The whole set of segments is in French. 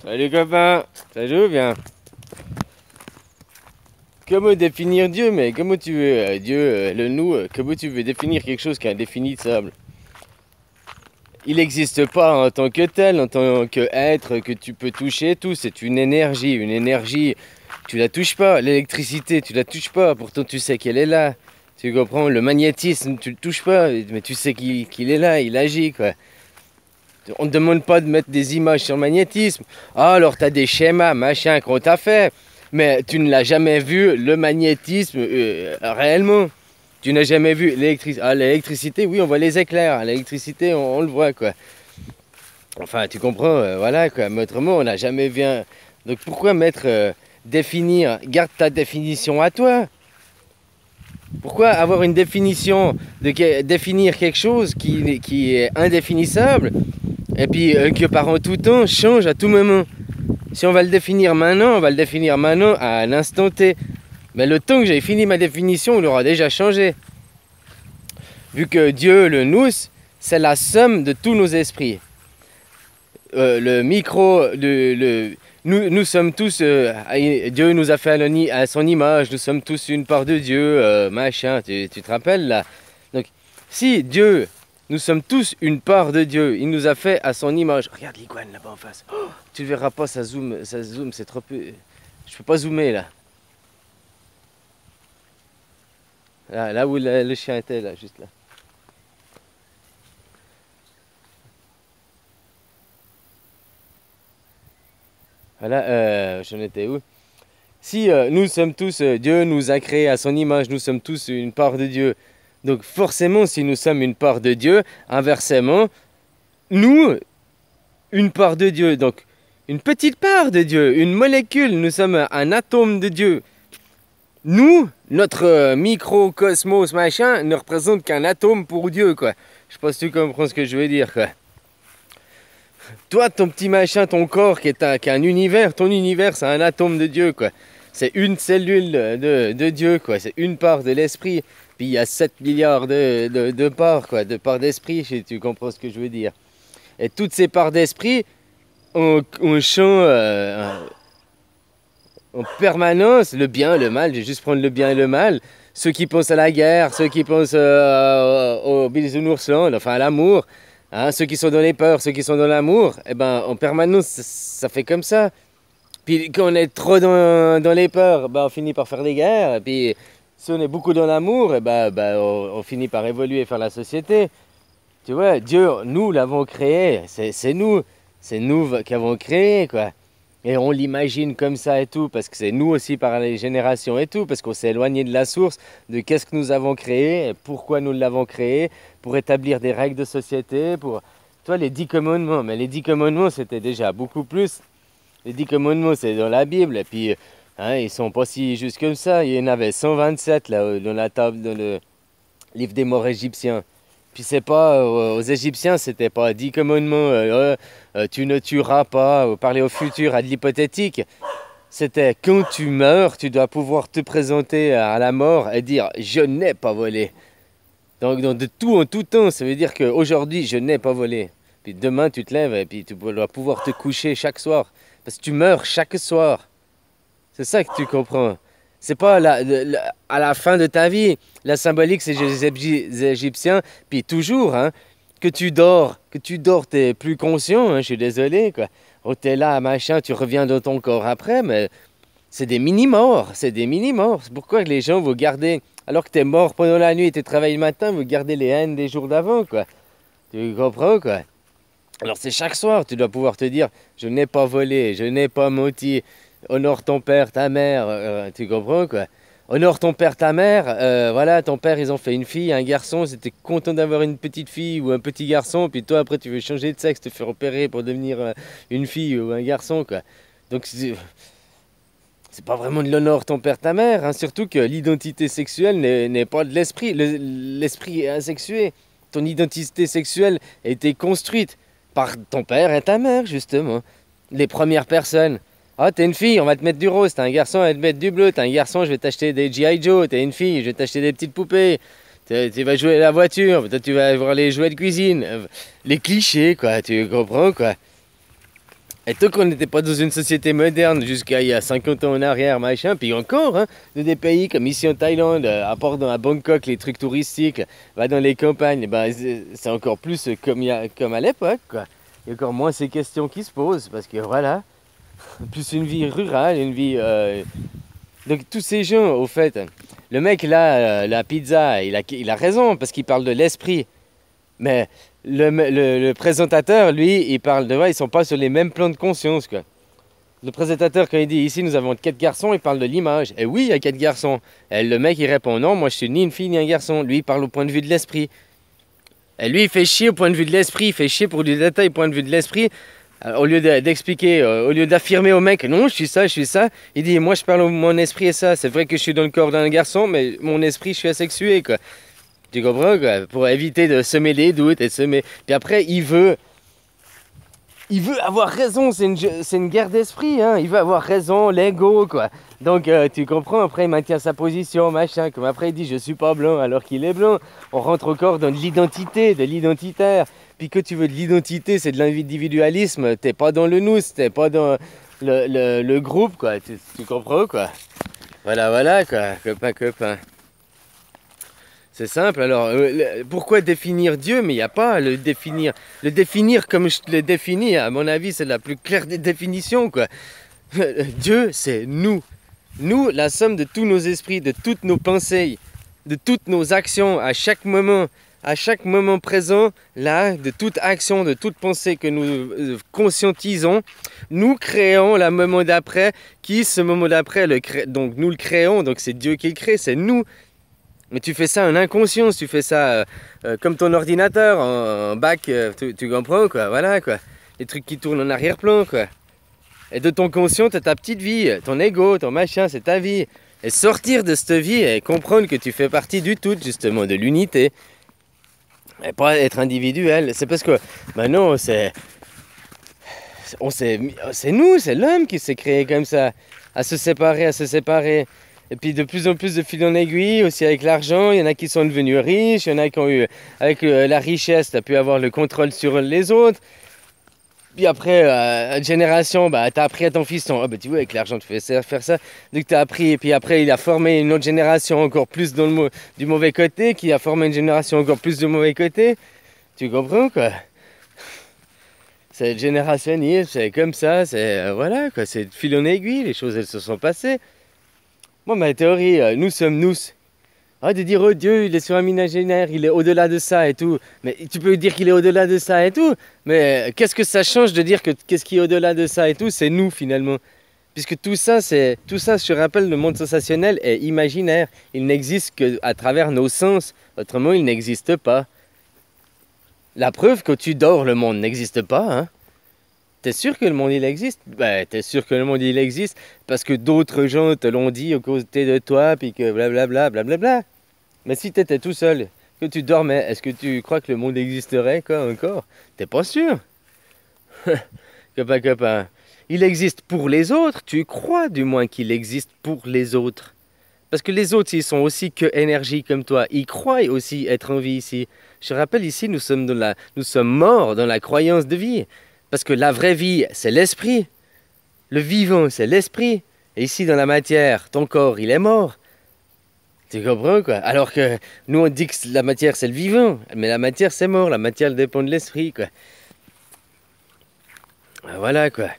Salut copain, ça joue bien? Comment définir Dieu, mais comment tu veux Dieu, le nous, comment tu veux définir quelque chose qui est indéfinissable? Il n'existe pas en tant que tel, en tant qu'être que tu peux toucher, tout, c'est une énergie, tu la touches pas, l'électricité, tu la touches pas, pourtant tu sais qu'elle est là, tu comprends? Le magnétisme, tu le touches pas, mais tu sais qu'il est là, il agit quoi. On ne demande pas de mettre des images sur le magnétisme. Ah, alors tu as des schémas, machin, qu'on t'a fait. Mais tu ne l'as jamais vu, le magnétisme, réellement. Tu n'as jamais vu l'électricité. Ah, l'électricité, oui, on voit les éclairs. L'électricité, on le voit, quoi. Enfin, tu comprends, voilà, quoi. Mais autrement, on n'a jamais vu un... Donc pourquoi mettre, définir, garde ta définition à toi. Pourquoi avoir une définition, définir quelque chose qui est indéfinissable et puis que par en tout temps change à tout moment. Si on va le définir maintenant, on va le définir maintenant à un instant T. Mais le temps que j'ai fini ma définition, il aura déjà changé. Vu que Dieu, le nous, c'est la somme de tous nos esprits. Le micro, nous sommes tous, Dieu nous a fait à son image, nous sommes tous une part de Dieu, machin, tu te rappelles là? Donc, si Dieu, nous sommes tous une part de Dieu, il nous a fait à son image. Regarde l'iguane là-bas en face. Oh, tu ne verras pas, ça zoome, c'est trop peu. Je peux pas zoomer là. Là où le chien était, là, juste là. Voilà, j'en étais où? Si nous sommes tous, Dieu nous a créés à son image, nous sommes tous une part de Dieu. Donc forcément, si nous sommes une part de Dieu, inversement, nous, une part de Dieu, donc une petite part de Dieu, une molécule, nous sommes un atome de Dieu. Nous, notre microcosmos machin, ne représente qu'un atome pour Dieu, quoi. Je sais pas si tu comprends ce que je veux dire, quoi. Toi, ton petit machin, ton corps qui est un univers, ton univers, c'est un atome de Dieu, quoi. C'est une cellule de Dieu, quoi. C'est une part de l'esprit. Puis il y a 7 milliards de parts, quoi, de parts d'esprit, si tu comprends ce que je veux dire. Et toutes ces parts d'esprit, on chante en permanence le bien, le mal. Je vais juste prendre le bien et le mal. Ceux qui pensent à la guerre, ceux qui pensent au bisounours, enfin à l'amour. Hein, ceux qui sont dans les peurs, ceux qui sont dans l'amour, eh ben, en permanence, ça fait comme ça. Puis quand on est trop dans les peurs, ben, on finit par faire des guerres. Et puis si on est beaucoup dans l'amour, eh ben, on finit par évoluer et faire la société. Tu vois, Dieu, nous l'avons créé, c'est nous qui avons créé, quoi. Et on l'imagine comme ça et tout, parce que c'est nous aussi par les générations et tout, parce qu'on s'est éloigné de la source, de qu'est-ce que nous avons créé, et pourquoi nous l'avons créé, pour établir des règles de société, pour... Toi, les 10 commandements, mais les 10 commandements, c'était déjà beaucoup plus. Les 10 commandements, c'est dans la Bible, et puis, hein, ils sont pas si justes comme ça. Il y en avait 127, là, dans la table, dans le livre des morts égyptiens. Puis c'est pas, aux Égyptiens, c'était pas 10 commandements, tu ne tueras pas, parler au futur, à de l'hypothétique. C'était quand tu meurs, tu dois pouvoir te présenter à la mort et dire je n'ai pas volé. Donc de tout en tout temps, ça veut dire qu'aujourd'hui je n'ai pas volé. Puis demain tu te lèves et puis tu dois pouvoir te coucher chaque soir. Parce que tu meurs chaque soir. C'est ça que tu comprends. C'est pas à la fin de ta vie. La symbolique, c'est les Égyptiens. Puis toujours, hein, que tu dors, t'es plus conscient. Hein, je suis désolé, quoi. Oh, t'es là, machin, tu reviens dans ton corps après, mais c'est des mini-morts. C'est des mini-morts. C'est pourquoi les gens vont garder, alors que t'es mort pendant la nuit et tu travailles le matin, vous gardez les haines des jours d'avant, quoi. Tu comprends, quoi? Alors c'est chaque soir, tu dois pouvoir te dire, je n'ai pas volé, je n'ai pas menti, honore ton père, ta mère, tu comprends quoi? Honore ton père, ta mère, voilà, ton père, ils ont fait une fille, un garçon, c'était content d'avoir une petite fille ou un petit garçon, puis toi après tu veux changer de sexe, te faire opérer pour devenir une fille ou un garçon quoi. Donc c'est pas vraiment de l'honneur ton père, ta mère, hein, surtout que l'identité sexuelle n'est pas de l'esprit, l'esprit est asexué. Ton identité sexuelle a été construite par ton père et ta mère, justement. Les premières personnes. Ah, t'es une fille, on va te mettre du rose. T'es un garçon, on va te mettre du bleu. T'es un garçon, je vais t'acheter des G.I. Joe. T'es une fille, je vais t'acheter des petites poupées. Tu vas jouer à la voiture. Toi, tu vas voir les jouets de cuisine. Les clichés, quoi. Tu comprends, quoi. Et tant qu'on n'était pas dans une société moderne jusqu'à il y a 50 ans en arrière, machin, puis encore, hein, dans des pays comme ici en Thaïlande, à part à Bangkok, les trucs touristiques, va dans les campagnes, ben, c'est encore plus comme à l'époque, quoi. Il y a encore moins ces questions qui se posent, parce que voilà, plus une vie rurale, une vie... Donc tous ces gens, au fait, le mec là, la pizza, il a raison, parce qu'il parle de l'esprit. Mais le présentateur, lui, il parle de... Ouais, ils sont pas sur les mêmes plans de conscience, quoi. Le présentateur, quand il dit ici, nous avons 4 garçons, il parle de l'image. Et oui, il y a 4 garçons. Et le mec, il répond non, moi je suis ni une fille ni un garçon. Lui, il parle au point de vue de l'esprit. Et lui, il fait chier au point de vue de l'esprit, il fait chier pour du détail au point de vue de l'esprit. Au lieu d'expliquer, au lieu d'affirmer au mec, non, je suis ça, il dit, moi je parle au mon esprit et ça. C'est vrai que je suis dans le corps d'un garçon, mais mon esprit, je suis asexué, quoi. Tu comprends, quoi? Pour éviter de semer les doutes et de semer. Puis après, il veut avoir raison. C'est une guerre d'esprit, hein. Il veut avoir raison, l'ego, quoi. Donc, tu comprends, après, il maintient sa position, machin. Comme après, il dit, je suis pas blanc alors qu'il est blanc. On rentre encore dans de l'identité, de l'identitaire. Puis que tu veux de l'identité, c'est de l'individualisme. T'es pas dans le nous, t'es pas dans le groupe, quoi. Tu comprends, quoi. Voilà, quoi. Copain. C'est simple, alors pourquoi définir Dieu? Mais il n'y a pas à le définir. Le définir comme je te le définis, à mon avis, c'est la plus claire des définitions, quoi. Dieu, c'est nous. Nous, la somme de tous nos esprits, de toutes nos pensées, de toutes nos actions, à chaque moment présent, là, de toute action, de toute pensée que nous conscientisons, nous créons le moment d'après, ce moment d'après, donc nous le créons, donc c'est Dieu qui le crée, c'est nous. Mais tu fais ça en inconscience, tu fais ça comme ton ordinateur, en bac, tu comprends, quoi, voilà, quoi. Les trucs qui tournent en arrière-plan, quoi. Et de ton conscient, t'as ta petite vie, ton ego, ton machin, c'est ta vie. Et sortir de cette vie et comprendre que tu fais partie du tout, justement, de l'unité. Et pas être individuel. C'est parce que, maintenant, c'est nous, c'est l'homme qui s'est créé comme ça, à se séparer. Et puis de plus en plus de fil en aiguille, aussi avec l'argent, il y en a qui sont devenus riches, il y en a qui ont eu, avec la richesse, tu as pu avoir le contrôle sur les autres. Puis après, une génération, bah, tu as appris à ton fils, oh, bah, tu vois, avec l'argent, tu fais faire ça. Donc tu as appris, et puis après, il a formé une autre génération encore plus du mauvais côté, qui a formé une génération encore plus du mauvais côté. Tu comprends, quoi? C'est générationniste, c'est comme ça, c'est voilà, quoi, c'est de fil en aiguille, les choses, elles se sont passées. Moi, ma théorie, nous sommes nous. Ah, de dire, oh Dieu, il est sur un imaginaire, il est au-delà de ça et tout. Mais tu peux dire qu'il est au-delà de ça et tout. Mais qu'est-ce que ça change de dire que qu'est-ce qui est au-delà de ça et tout? C'est nous, finalement. Puisque tout ça, je te rappelle, le monde sensationnel est imaginaire. Il n'existe qu'à travers nos sens. Autrement, il n'existe pas. La preuve que tu dors, le monde n'existe pas, hein. T'es sûr que le monde il existe? Ben, t'es sûr que le monde il existe parce que d'autres gens te l'ont dit aux côtés de toi, puis que blablabla. Mais si t'étais tout seul, que tu dormais, est-ce que tu crois que le monde existerait, quoi, encore? T'es pas sûr? Copain. Il existe pour les autres, tu crois du moins qu'il existe pour les autres. Parce que les autres, ils sont aussi que énergie comme toi. Ils croient aussi être en vie ici. Je te rappelle, ici, nous sommes morts dans la croyance de vie. Parce que la vraie vie, c'est l'esprit. Le vivant, c'est l'esprit. Et ici, dans la matière, ton corps, il est mort. Tu comprends, quoi? Alors que nous, on dit que la matière, c'est le vivant. Mais la matière, c'est mort. La matière, elle dépend de l'esprit, quoi. Voilà, quoi.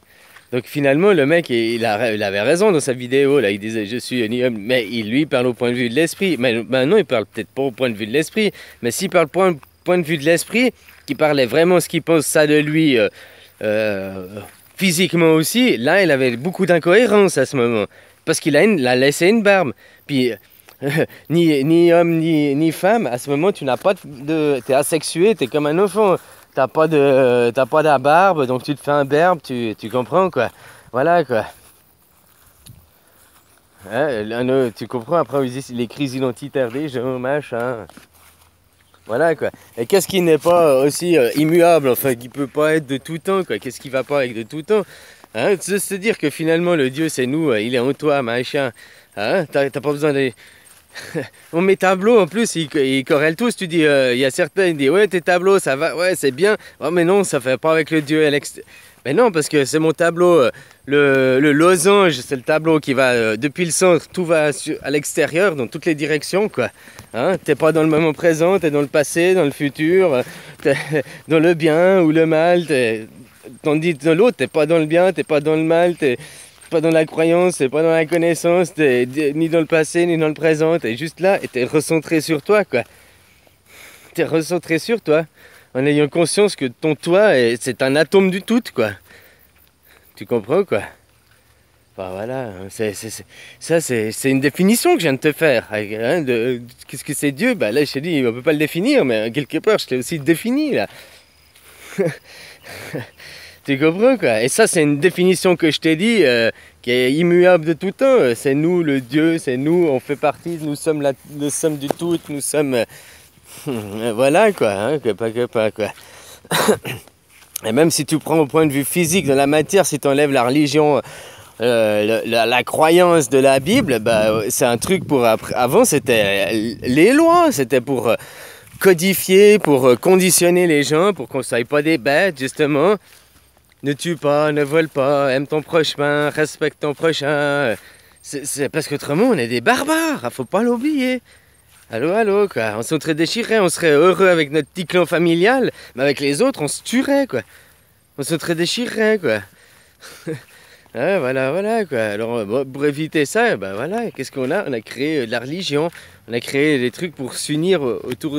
Donc finalement, le mec, il avait raison dans sa vidéo. Là, il disait, je suis un homme. Mais il, lui, parle au point de vue de l'esprit. Mais maintenant, il parle peut-être pas au point de vue de l'esprit. Mais s'il parle au point de vue de l'esprit, qui parlait vraiment ce qu'il pense ça de lui... physiquement aussi, là il avait beaucoup d'incohérences à ce moment, parce qu'il a laissé une barbe, puis ni homme ni femme, à ce moment tu n'as pas t'es asexué, t'es comme un enfant, t'as pas de la barbe, donc tu te fais un berbe, tu comprends, quoi, voilà, quoi. Hein, tu comprends, après les crises identitaires des gens, machin. Voilà, quoi. Et qu'est-ce qui n'est pas aussi immuable, enfin qui peut pas être de tout temps, quoi. Qu'est-ce qui va pas avec de tout temps, hein? Se dire que finalement le Dieu c'est nous, il est en toi, machin, hein? T'as pas besoin de... Mes tableaux, en plus, ils corrèlent tous. Tu dis, il y a certains, ils disent, ouais, tes tableaux, ça va, ouais, c'est bien. Oh, mais non, ça fait pas avec le Dieu à l'extérieur. Mais non, parce que c'est mon tableau. Le losange, c'est le tableau qui va depuis le centre, tout va à l'extérieur, dans toutes les directions, quoi. Hein, t'es pas dans le moment présent, t'es dans le passé, dans le futur, t'es dans le bien ou le mal. Tandis que dans l'autre, t'es pas dans le bien, t'es pas dans le mal, t'es pas dans la croyance, t'es pas dans la connaissance, ni dans le passé, ni dans le présent. T'es juste là et t'es recentré sur toi, quoi. T'es recentré sur toi, en ayant conscience que ton toi, c'est un atome du tout, quoi. Tu comprends, quoi? Enfin, voilà, c'est une définition que je viens de te faire. Hein, qu'est-ce que c'est Dieu? Bah là, je t'ai dit, on peut pas le définir, mais quelque part, je l'ai aussi défini, là. Tu comprends, quoi? Et ça, c'est une définition que je t'ai dit, qui est immuable de tout temps. C'est nous, le Dieu, c'est nous, on fait partie, nous sommes la somme du tout, nous sommes... voilà, quoi, hein, que pas, quoi. Et même si tu prends au point de vue physique de la matière, si tu enlèves la religion, la croyance de la Bible, bah, c'est un truc pour... Avant, c'était les lois, c'était pour codifier, pour conditionner les gens, pour qu'on ne soit pas des bêtes, justement. Ne tue pas, ne vole pas, aime ton prochain, respecte ton prochain. C'est parce qu'autrement, on est des barbares, faut pas l'oublier. Allô, quoi. On se déchirerait, on serait heureux avec notre petit clan familial, mais avec les autres, on se tuerait, quoi. On se déchirerait, quoi. Ah, voilà, quoi. Alors, bon, pour éviter ça, ben voilà, qu'est-ce qu'on a? On a créé de la religion, on a créé des trucs pour s'unir autour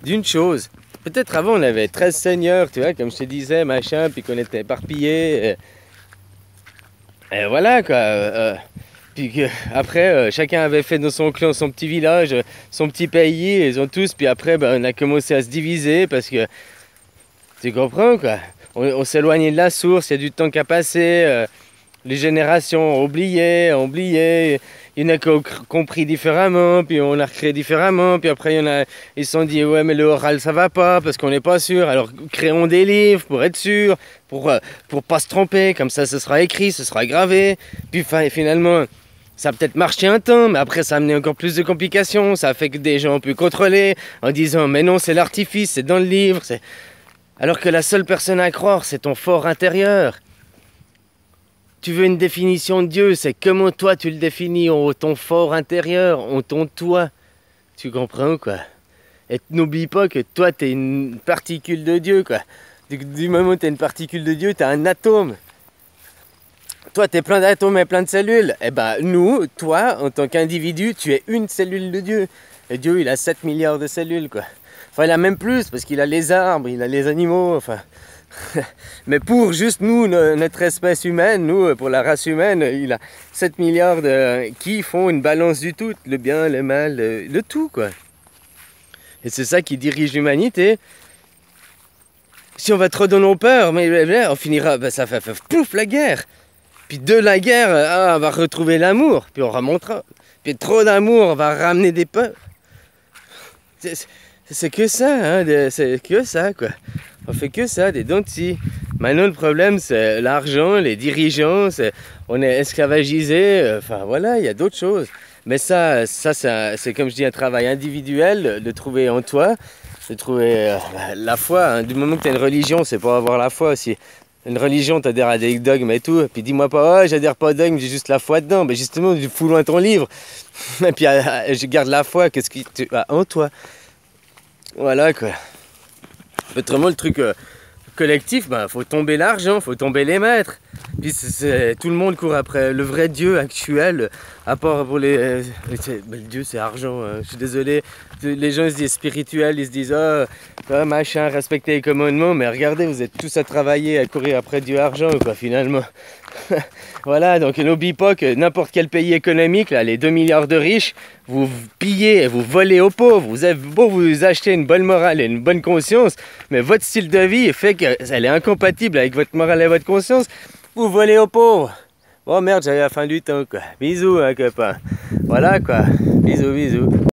d'une chose. Peut-être avant, on avait 13 seigneurs, tu vois, comme je te disais, machin, puis qu'on était éparpillés. Et voilà, quoi. Puis après, chacun avait fait dans son clan, son petit village, son petit pays, ils ont tous. Puis après, ben, on a commencé à se diviser parce que, tu comprends, quoi. On s'éloignait de la source, il y a du temps qu'à passer. Les générations ont oublié. Il y en a qui ont compris différemment, puis on a recréé différemment. Puis après, il y en a, ils se sont dit, ouais, mais le oral, ça va pas parce qu'on n'est pas sûr. Alors, créons des livres pour être sûr, pour pas se tromper. Comme ça, ce sera écrit, ce sera gravé. Puis finalement... Ça a peut-être marché un temps, mais après ça a amené encore plus de complications. Ça a fait que des gens ont pu contrôler en disant mais non, c'est l'artifice, c'est dans le livre. Alors que la seule personne à croire, c'est ton fort intérieur. Tu veux une définition de Dieu, c'est comment toi tu le définis, ton fort intérieur, ton toi. Tu comprends, quoi? Et n'oublie pas que toi, tu es une particule de Dieu, quoi. Du moment où tu es une particule de Dieu, tu as un atome. Toi, tu es plein d'atomes et plein de cellules. Eh ben, nous, toi, en tant qu'individu, tu es une cellule de Dieu. Et Dieu, il a 7 milliards de cellules, quoi. Enfin, il a même plus, parce qu'il a les arbres, il a les animaux, enfin... Mais pour juste nous, notre espèce humaine, nous, pour la race humaine, il a 7 milliards qui font une balance du tout, le bien, le mal, le tout, quoi. Et c'est ça qui dirige l'humanité. Si on va trop dans nos peurs, mais on finira, ben, ça fait pouf, la guerre. Puis de la guerre, on va retrouver l'amour, puis on remontera. Puis trop d'amour, on va ramener des peurs. C'est que ça, hein, c'est que ça, quoi. On fait que ça, des dents de scie. Maintenant, le problème, c'est l'argent, les dirigeants, on est esclavagisé, enfin voilà, il y a d'autres choses. Mais ça c'est comme je dis, un travail individuel, de trouver en toi, de trouver la foi. Hein. Du moment que tu as une religion, c'est pour avoir la foi aussi. Une religion, tu adhères à des dogmes et tout, puis dis-moi pas, oh, j'adhère pas aux dogmes, j'ai juste la foi dedans. Mais justement, tu fous loin ton livre. Et puis, je garde la foi, qu'est-ce que tu as en toi. Voilà, quoi. Autrement, le truc collectif, bah, faut tomber l'argent, faut tomber les maîtres. Puis tout le monde court après le vrai Dieu actuel, à part pour les... le Dieu, c'est argent, hein. Je suis désolé. Les gens ils se disent spirituels, ils se disent oh, machin, respectez les commandements, mais regardez, vous êtes tous à travailler, à courir après Dieu argent, quoi, finalement. Voilà, donc n'oublie pas que n'importe quel pays économique, là, les 2 milliards de riches, vous pillez et vous volez aux pauvres. Vous avez beau vous acheter une bonne morale et une bonne conscience, mais votre style de vie fait qu'elle est incompatible avec votre morale et votre conscience. Vous volez aux pauvres. Bon merde, j'avais la fin du temps, quoi. Bisous, hein, copain. Voilà, quoi. Bisous.